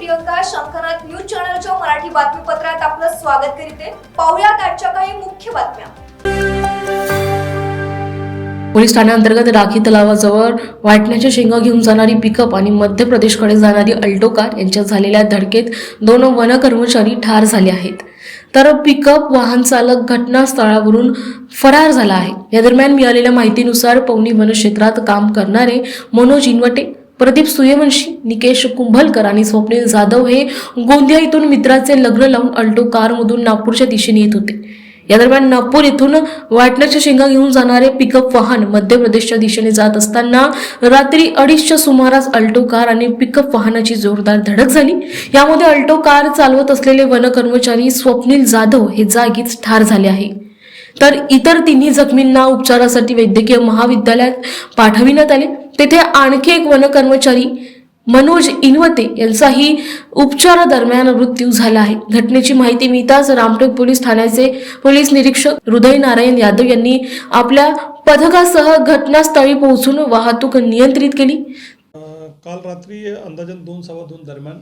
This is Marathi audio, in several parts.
प्रियंका शंकरनाथ न्यूज चॅनलच्या मराठी बातमीपत्रात आपलं स्वागत करते। पाहुयात आजच्या काही मुख्य बातम्या। पोलीस ठाण्याअंतर्गत राखी तलावाजवळ वाटण्याच्या शेंगा घेऊन जाणारी पिकअप आणि मध्य प्रदेशकडे जाणारी अल्टो कार यांच्यात झालेल्या धडकेत 2 वन कर्मचारी ठार झाले आहेत, तर पिकअप वाहन चालक घटनास्थळावरून फरार झाला आहे। या दरम्यान मिळालेल्या माहितीनुसार पवनी वनक्षेत्रात काम करणारे मनोज इनवटे, प्रदीप सूर्यवंशी, निकेश कुंभलकर आणि स्वप्नील जाधव हे गोंदिया इथून मित्राचे लग्न लावून अल्टो कारमधून नागपूरच्या दिशेने येत होते। या दरम्यान नागपूर येथून वाटण्याच्या शेंगा घेऊन जाणारे पिकअप वाहन मध्य प्रदेशच्या दिशेने जात असताना रात्री 2:30च्या सुमारास अल्टो कार आणि पिकअप वाहनाची जोरदार धडक झाली। यामध्ये अल्टो कार चालवत असलेले वन कर्मचारी स्वप्नील जाधव हे जागीच ठार झाले आहे, तर इतर तिन्ही जखमींना उपचारासाठी वैद्यकीय महाविद्यालयात पाठविण्यात आले। तेथे आणखी एक वन कर्मचारी मनोज इनवते यांचाही उपचारादरम्यान मृत्यू झाला आहे। घटनेची माहिती मिळताच रामटेक पोलीस ठाण्याचे पोलीस निरीक्षक हृदय नारायण यादव यांनी आपल्या पथकासह घटनास्थळी पोहोचून वाहतूक नियंत्रित केली। काल रात्री अंदाजन 2-2:15 दरम्यान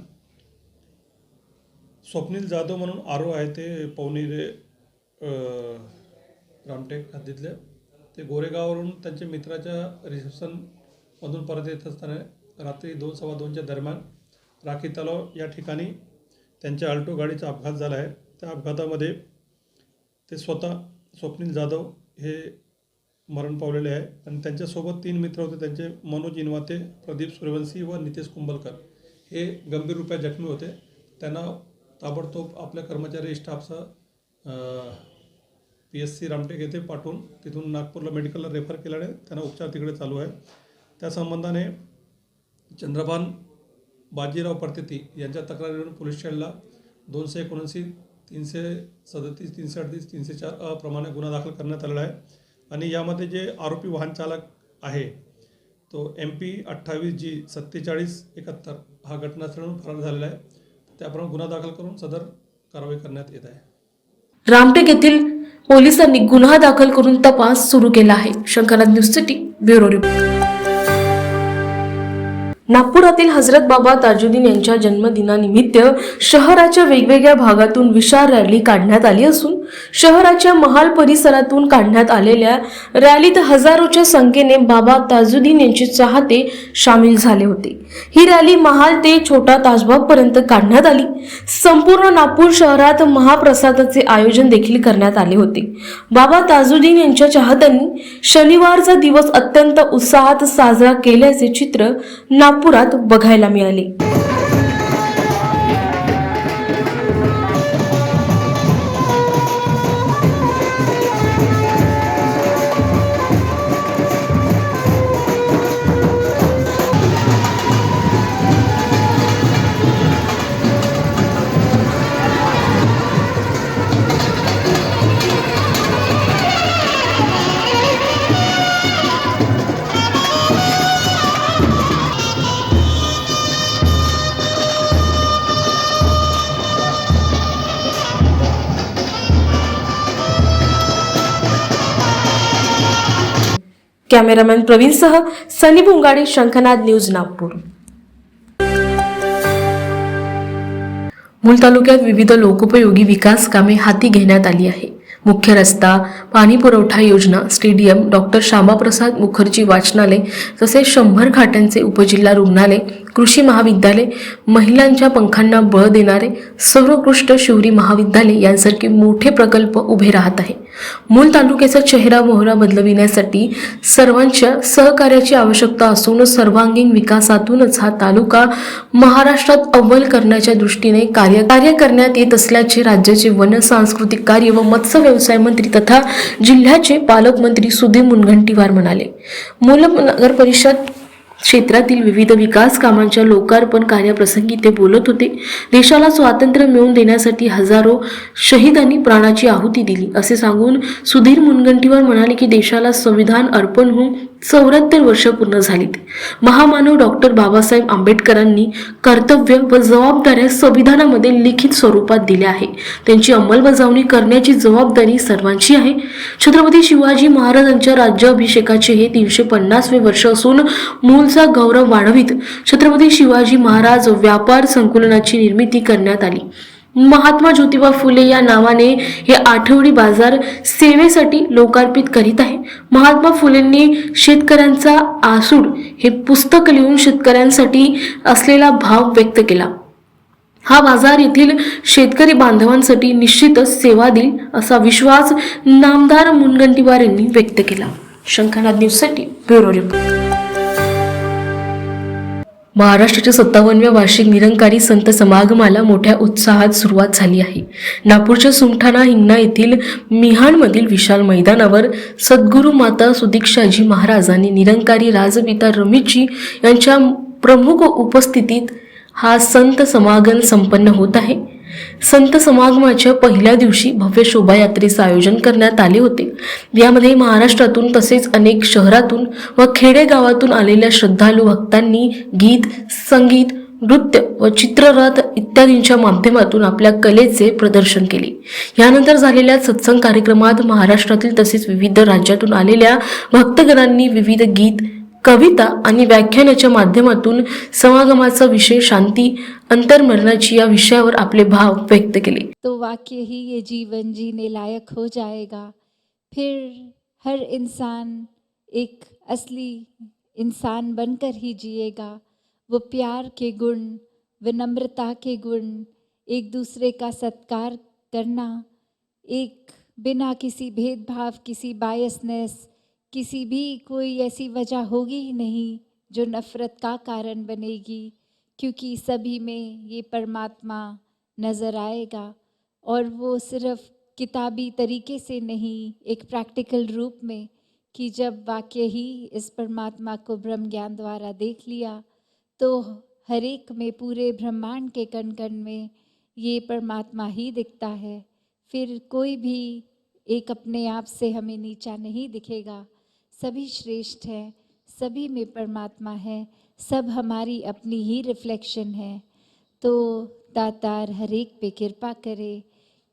स्वप्नील जाधव म्हणून आरो आहे, ते पवनी रामटेक हद्दीतले, ते गोरेगाववरून त्यांच्या मित्राच्या रिसेप्शनमधून परत येत असताना रात्री 2-2:15च्या दरम्यान राखी तलाव या ठिकाणी त्यांच्या अल्टो गाडीचा अपघात झाला आहे। त्या अपघातामध्ये ते स्वतः स्वप्नील जाधव हे मरण पावलेले आहे आणि त्यांच्यासोबत 3 मित्र होते, त्यांचे मनोज इनवते, प्रदीप सूर्यवंशी व नितेश कुंभलकर हे गंभीर रूपात जखमी होते। त्यांना ताबडतोब आपल्या कर्मचारी स्टाफसह PSC रामटेक येथे पाठवून तिथून नागपूरला मेडिकलला रेफर केल्याने त्यांना उपचार तिकडे चालू आहे। त्या संबंधाने चंद्रभान बाजीराव परतेती यांच्या तक्रारीवरून पोलीस स्टेशनला 279, 337, 338, 304 प्रमाणे गुन्हा दाखल करण्यात आलेला आहे आणि यामध्ये जे आरोपी वाहन चालक आहे तो MP 28G 4771 हा घटनास्थळावरून फरार झालेला आहे। त्याप्रमाणे गुन्हा दाखल करून सदर कारवाई करण्यात येत आहे। रामटेक येथील पोलिसांनी गुन्हा दाखल करून तपास सुरू केला आहे। Shankarnath news city bureau report. नागपुरातील हजरत बाबा ताजुद्दीन यांच्या जन्मदिनानिमित्त शहराच्या वेगवेगळ्या भागातून विशाल रॅली काढण्यात आली असून शहराच्या महाल परिसरातून काढण्यात आलेल्या रॅलीत हजारोच्या संख्येने बाबा ताजुद्दीन यांचे चाहते सामील झाले होते। ही रॅली महाल ते छोटा ताजबाग पर्यंत काढण्यात आली। संपूर्ण नागपूर शहरात महाप्रसादाचे आयोजन देखील करण्यात आले होते। बाबा ताजुद्दीन यांच्या चाहत्यांनी शनिवारचा दिवस अत्यंत उत्साहात साजरा केल्याचे चित्र नागपुरात बघायला मिळाले। कॅमेरामॅन प्रवीणसह सनी बुंगाडे, शंखनाद न्यूज नागपूर। मूल तालुक्यात विविध लोकोपयोगी विकास कामे हाती घेण्यात आली आहे। मुख्य रस्ता, पाणी पुरवठा योजना, स्टेडियम, डॉक्टर श्यामाप्रसाद मुखर्जी वाचनालय तसेच 100 खाटांचे उपजिल्हा रुग्णालय, कृषी महाविद्यालय, महिलांच्या पंखांना बळ देणारे सर्वोत्कृष्ट शिवरी महाविद्यालय यांसारखे मोठे प्रकल्प उभे राहत आहे। मूल तालुक्याचा चेहरा मोहरा बदलविण्यासाठी सर्वांच्या सहकार्याची आवश्यकता असून सर्वांगीण विकासातूनच हा तालुका महाराष्ट्रात अव्वल करण्याच्या दृष्टीने कार्य करण्यात येत असल्याचे राज्याचे वन, सांस्कृतिक कार्य व मत्स्य व्यवसाय मंत्री तथा जिल्ह्याचे पालकमंत्री सुधीर मुनगंटीवार म्हणाले। मूल नगर परिषद क्षेत्रातील विविध विकास कामांच्या लोकार्पण कार्यप्रसंगी ते बोलत होते। देशाला स्वातंत्र्य मिळवून देण्यासाठी हजारो शहीदांनी प्राणाची आहुती दिली असे सांगून सुधीर मुनगंटीवार म्हणाले की देशाला संविधान अर्पण होऊन 74 वर्ष पूर्ण झालीत. महामानव डॉक्टर बाबासाहेब आंबेडकरांनी कर्तव्य व जबाबदाऱ्या संविधानामध्ये लिखित स्वरूपात दिल्या आहे. त्यांची अंमलबजावणी करण्याची जबाबदारी सर्वांची आहे. छत्रपती शिवाजी महाराजांच्या राज्याभिषेकाचे हे 350वे वर्ष असून मूळचा गौरव वाढवित छत्रपती शिवाजी महाराज व्यापार संकुलनाची निर्मिती करण्यात आली. महात्मा ज्योतिबा फुले या नावाने हे आठवडी बाजार सेवेसाठी लोकार्पित करीत आहे. महात्मा फुलेंनी शेतकऱ्यांचा आसूड हे पुस्तक लिहून शेतकऱ्यांसाठी असलेला भाव व्यक्त केला. हा बाजार येथील शेतकरी बांधवांसाठी निश्चितच सेवा देईल असा विश्वास नामदार मुनगंटीवार यांनी व्यक्त केला. शंखनाद न्यूजसाठी ब्युरो रिपोर्ट. महाराष्ट्राच्या 57व्या वार्षिक निरंकारी संत समागमाला मोठ्या उत्साहात सुरुवात झाली आहे. नागपूरच्या सुमठाणा हिंगणा येथील मिहानमधील विशाल मैदानावर सद्गुरू माता सुदीक्षाजी महाराज आणि निरंकारी राजपिता रमेशजी यांच्या प्रमुख उपस्थितीत हा संत समागम संपन्न होत आहे. संत समागमाच्या पहिल्या दिवशी भव्य शोभायात्रेचं आयोजन करण्यात आले होते. यामध्ये महाराष्ट्रातून तसेच अनेक शहरातून व खेडेगावातून आलेल्या श्रद्धाळू भक्तांनी गीत, संगीत, नृत्य व चित्ररथ इत्यादींच्या माध्यमातून आपल्या कलेचे प्रदर्शन केले. यानंतर झालेल्या सत्संग कार्यक्रमात महाराष्ट्रातील तसेच विविध राज्यातून आलेल्या भक्तगणांनी विविध गीत, कविता आणि व्याख्यानाच्या माध्यमातून समागमाचा विषय शांती अंतर्मरणाची या विषयावर आपले भाव व्यक्त केले. तो वाक्य ही ये जीवन जीने लायक हो जाएगा. फिर हर इंसान एक असली इंसान बनकर ही जिएगा. वो प्यार के गुण, विनम्रता के गुण, एक दूसरे का सत्कार करना, एक बिना किसी भेदभाव, किसी बायसनेस, किसी भी कोई ऐसी वजह होगी ही नहीं जो नफ़रत का कारण बनेगी, क्योंकि सभी में ये परमात्मा नज़र आएगा. और वो सिर्फ़ किताबी तरीके से नहीं, एक प्रैक्टिकल रूप में, कि जब वाकई ही इस परमात्मा को ब्रह्म ज्ञान द्वारा देख लिया तो हर एक में, पूरे ब्रह्मांड के कण कण में ये परमात्मा ही दिखता है. फिर कोई भी एक अपने आप से हमें नीचा नहीं दिखेगा. सभी श्रेष्ठ हैं, सभी में परमात्मा है, सब हमारी अपनी ही रिफ्लेक्शन है. तो दातार हर एक पे कृपा करे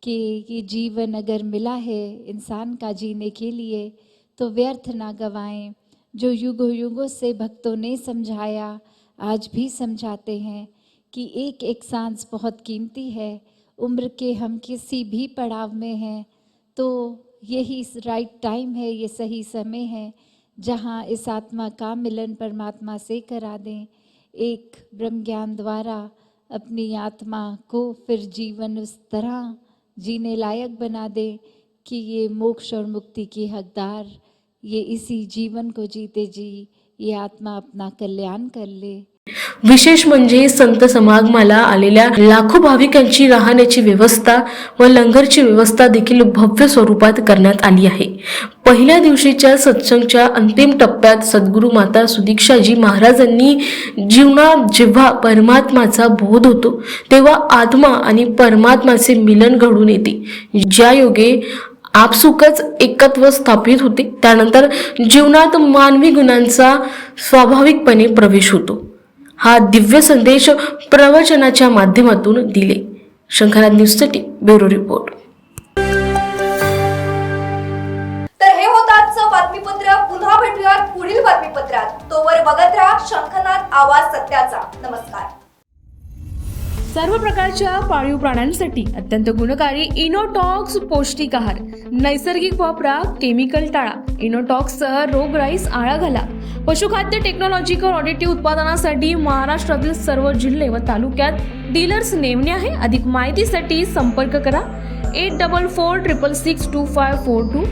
कि ये जीवन अगर मिला है इंसान का जीने के लिए तो व्यर्थ ना गवाएं. जो युगों युगों से भक्तों ने समझाया, आज भी समझाते हैं कि एक एक सांस बहुत कीमती है. उम्र के हम किसी भी पड़ाव में हैं तो यही राइट टाइम है, ये सही समय है जहाँ इस आत्मा का मिलन परमात्मा से करा दें. एक ब्रह्म ज्ञान द्वारा अपनी आत्मा को फिर जीवन उस तरह जीने लायक बना दें कि ये मोक्ष और मुक्ति की हकदार ये इसी जीवन को जीते जी ये आत्मा अपना कल्याण कर ले. विशेष म्हणजे संत समागमाला आलेल्या लाखो भाविकांची राहण्याची व्यवस्था व लंगरची व्यवस्था देखील भव्य स्वरूपात करण्यात आली आहे. पहिल्या दिवशीच्या सत्संगच्या अंतिम टप्प्यात सद्गुरू माता सुदीक्षाजी महाराजांनी जीवनात जेव्हा परमात्माचा बोध होतो तेव्हा आत्मा आणि परमात्माचे मिलन घडून येते. ज्या योगे आपसुकच एकत्व स्थापित होते, त्यानंतर जीवनात मानवी गुणांचा स्वाभाविकपणे प्रवेश होतो. हा दिव्य संदेश प्रवचनाच्या माध्यमातून दिले. शंखनाद न्यूजसाठी ब्युरो रिपोर्ट. तर हे होतं आजचं बातमीपत्र. पुन्हा भेटूयात पुढील बातमीपत्रात. तोवर बघत राहा शंखनाद, आवाज सत्याचा. नमस्कार. सर्व प्रकारच्या पाळीव प्राण्यांसाठी अत्यंत गुणकारी इनोटॉक्स पौष्टिक आहार. नैसर्गिक वापरा, केमिकल टाळा. इनोटॉक्ससह रोगराईस आळा घाला. पशुखाद्य टेक्नॉलॉजिकल ऑडिटिव्ह उत्पादनासाठी महाराष्ट्रातील सर्व जिल्हे व तालुक्यात डीलर्स नेमणे आहे. अधिक माहितीसाठी संपर्क करा 8446625542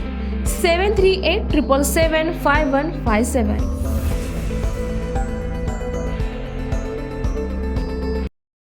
73877755157.